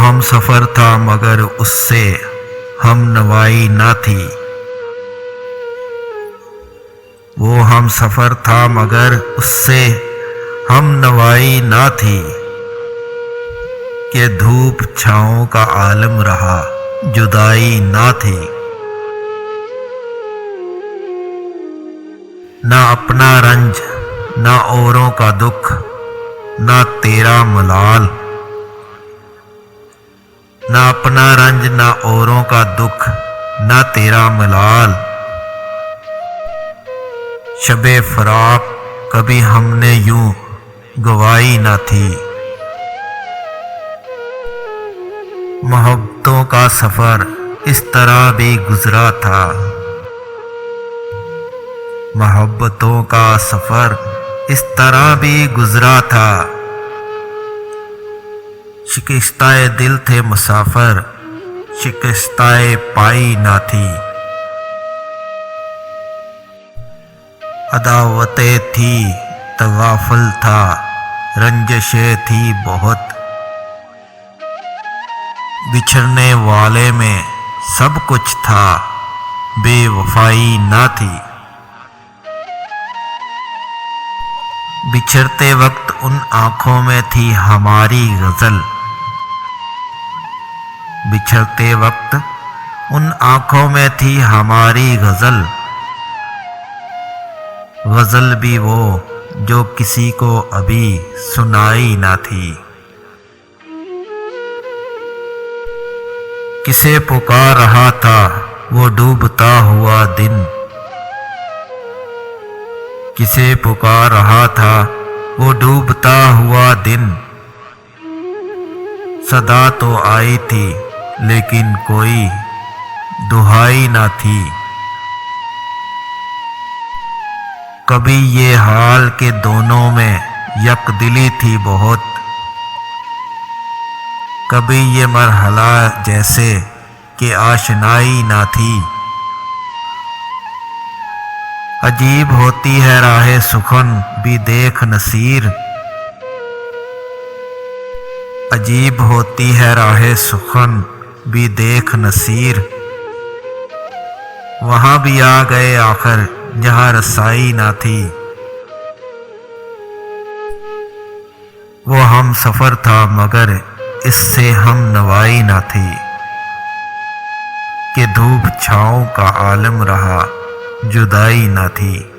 हम सफ़र था मगर उससे हम नवाई ना थी। वो हम सफ़र था मगर उससे हम नवाई ना थी। कि धूप छाँव का आलम रहा, जुदाई ना थी। ना अपना रंज ना औरों का दुख, ना तेरा मलाल। ना अपना रंज ना औरों का दुख, ना तेरा मलाल। शबे फराक कभी हमने यूं गवाई ना थी। मोहब्बतों का सफ़र इस तरह भी गुजरा था। मोहब्बतों का सफ़र इस तरह भी गुजरा था। शिकस्ताए दिल थे मुसाफिर, शिकस्ताए पाई ना थी। अदावतें थी तगाफुल था, रंजशें थी बहुत। बिछड़ने वाले में सब कुछ था, बेवफाई ना थी। बिछड़ते वक्त उन आँखों में थी हमारी गज़ल। बिछड़ते वक्त उन आँखों में थी हमारी गज़ल। गज़ल भी वो जो किसी को अभी सुनाई ना थी। किसे पुकार रहा था वो डूबता हुआ दिन। किसे पुकार रहा था वो डूबता हुआ दिन। सदा तो आई थी लेकिन कोई दुहाई ना थी। कभी ये हाल के दोनों में यकदिली थी बहुत। कभी ये मरहला जैसे कि आशनाई ना थी। अजीब होती है राहे सुखन भी देख नसीर। अजीब होती है राहे सुखन भी देख नसीर। वहाँ भी आ गए आखिर जहाँ रसाई ना थी। वो हम सफ़र था मगर इससे हम नवाई ना थी। कि धूप छाँव का आलम रहा, जुदाई ना थी।